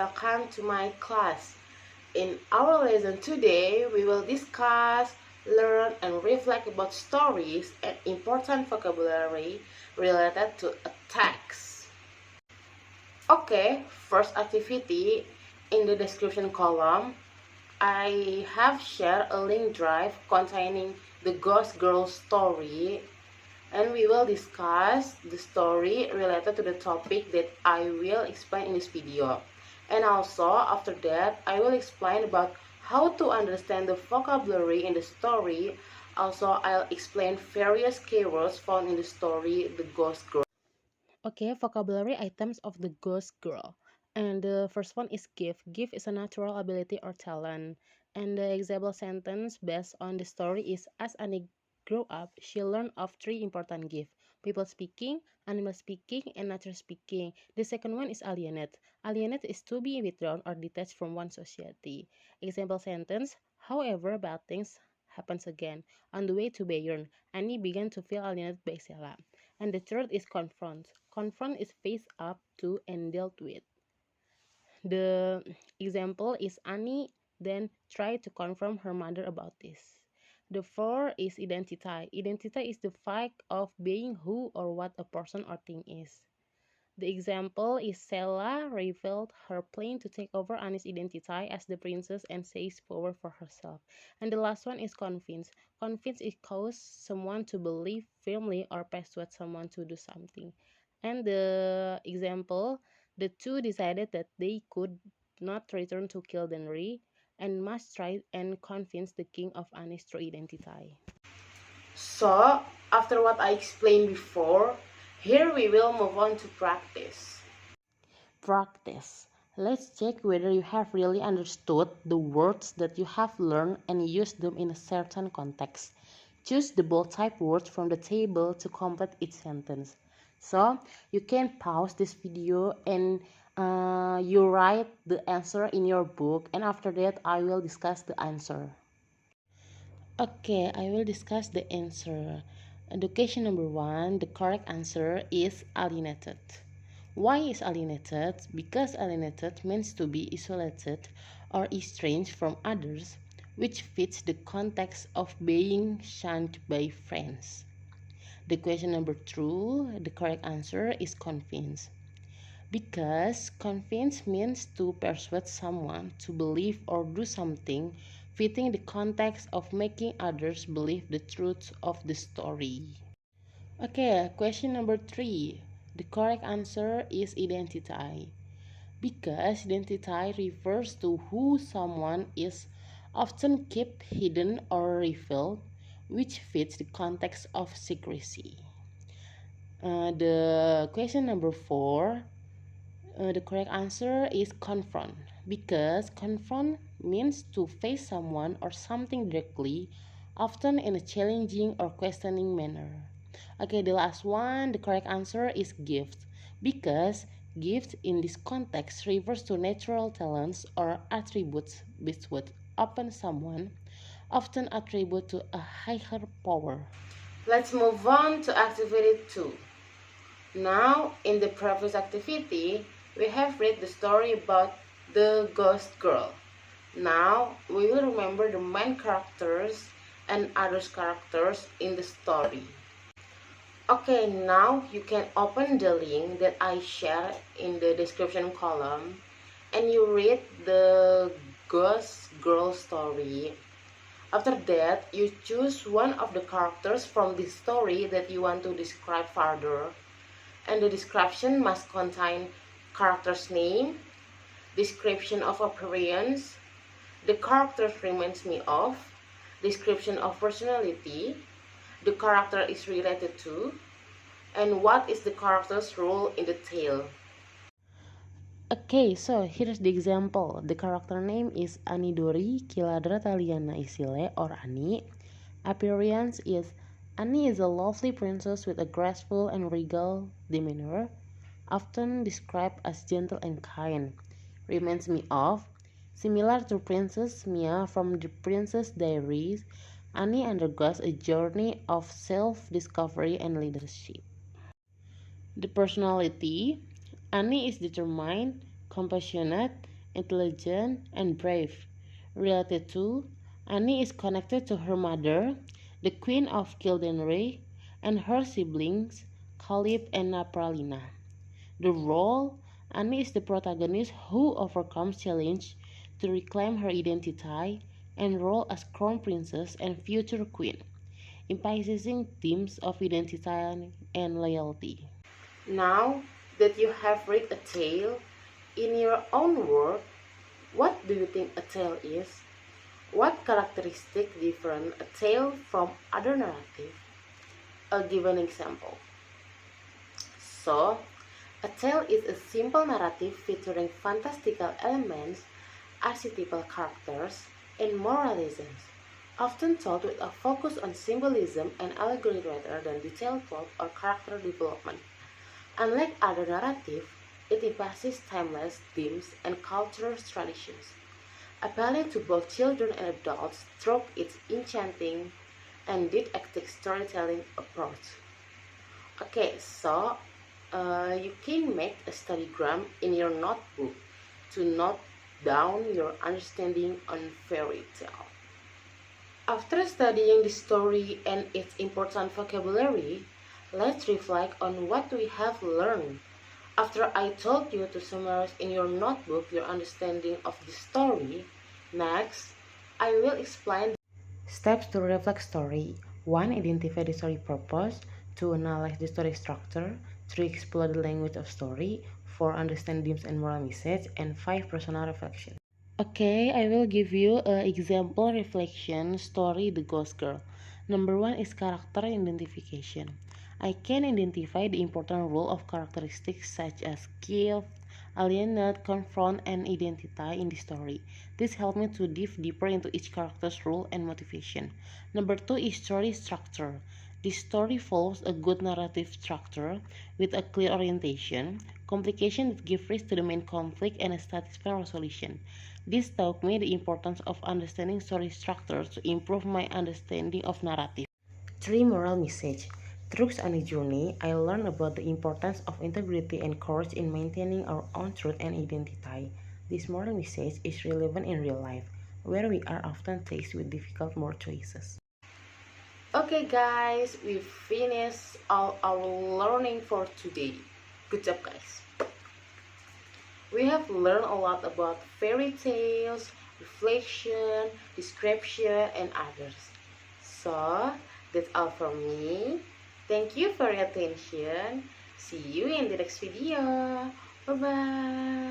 welcome to my class. In our lesson today, we will discuss, learn, and reflect about stories and important vocabulary related to a text. Okay, first activity in the description column, I have shared a link drive containing the Ghost Girl story, and we will discuss the story related to the topic that I will explain in this video. And also after that I will explain about how to understand the vocabulary in the story. Also I'll explain various keywords found in the story The Ghost Girl. Okay, vocabulary items of the Ghost Girl. And the first one is gift. Gift is a natural ability or talent. And the example sentence based on the story is, as Annie grew up, she learned of three important gifts: people speaking, animal speaking, and nature speaking. The second one is alienate. Alienate is to be withdrawn or detached from one society. Example sentence, however, bad things happens again. On the way to Bayern, Annie began to feel alienated by Stella. And the third is confront. Confront is face up to and dealt with. The example is Annie then tried to confront her mother about this. The fourth is identity. Identity is the fact of being who or what a person or thing is. The example is Stella revealed her plan to take over Annie's identity as the princess and seize power for herself. And the last one is convince. Convince is cause someone to believe firmly or persuade someone to do something. And the example, the two decided that they could not return to Kildare and must try and convince the king of Annie's true identity. So after what I explained before, here we will move on to practice. Practice. Let's check whether you have really understood the words that you have learned and used them in a certain context. Choose the bold type words from the table to complete each sentence. So you can pause this video and you write the answer in your book, and after that I will discuss the answer. Okay, I will discuss the answer. Education number one, the correct answer is alienated. Why is alienated? Because alienated means to be isolated or estranged from others, which fits the context of being shunned by friends. The question number two, the correct answer is convince. Because convince means to persuade someone to believe or do something, fitting the context of making others believe the truth of the story. Okay, question number three. The correct answer is identity. Because identity refers to who someone is, often kept hidden or revealed, which fits the context of secrecy. The question number four. The correct answer is confront, because confront means to face someone or something directly, often in a challenging or questioning manner. Okay, the last one, the correct answer is gift, because gift in this context refers to natural talents or attributes which would open someone, often attribute to a higher power. Let's move on to activity 2. Now, in the previous activity, we have read the story about the Ghost Girl. Now, we will remember the main characters and other characters in the story. Okay, now you can open the link that I share in the description column and you read the Ghost Girl story. After that, you choose one of the characters from this story that you want to describe further. And the description must contain character's name, description of appearance, the character reminds me of, description of personality, the character is related to, and what is the character's role in the tale. Okay, so here's the example. The character name is Anidori Kiladra Taliana Isile or Ani. Appearance is Annie is a lovely princess with a graceful and regal demeanor, often described as gentle and kind. Reminds me of, similar to Princess Mia from the Princess Diaries, Annie undergoes a journey of self-discovery and leadership. The personality, Annie is determined, compassionate, intelligent, and brave. Related to, Annie is connected to her mother, the Queen of Gildenray, and her siblings, Caleb and Napralina. The role, Annie is the protagonist who overcomes challenge to reclaim her identity and role as crown princess and future queen, emphasizing themes of identity and loyalty. Now that you have read a tale in your own word, what do you think a tale is? What characteristic different a tale from other narrative? I'll give an example. So, a tale is a simple narrative featuring fantastical elements, archetypal characters, and moralisms, often told with a focus on symbolism and allegory rather than detailed plot or character development. Unlike other narratives, it emphasizes timeless themes and cultural traditions, appealing to both children and adults through its enchanting and didactic storytelling approach. Okay, so you can make a studygram in your notebook to note down your understanding on fairy tale. After studying the story and its important vocabulary, let's reflect on what we have learned. After I told you to summarize in your notebook your understanding of the story, next I will explain Steps to reflect story. 1. Identify the story purpose. 2. Analyze the story structure. 3. Explore the language of story. 4. Understand themes and moral message. And 5. Personal reflection. Okay, I will give you an example reflection story The Ghost Girl. Number 1 is character identification. I can identify the important role of characteristics such as gift, alienate, confront, and identity in the story. This helps me to dive deeper into each character's role and motivation. Number 2 is story structure. This story follows a good narrative structure with a clear orientation, complication that give rise to the main conflict, and a satisfying resolution. This taught me the importance of understanding story structure to improve my understanding of narrative. 3. Moral message. Through on a journey, I learned about the importance of integrity and courage in maintaining our own truth and identity. This moral message is relevant in real life, where we are often faced with difficult moral choices. Okay guys, we finished all our learning for today. Good job guys. We have learned a lot about fairy tales, reflection, description, and others. So, that's all from me. Thank you for your attention. See you in the next video. Bye-bye.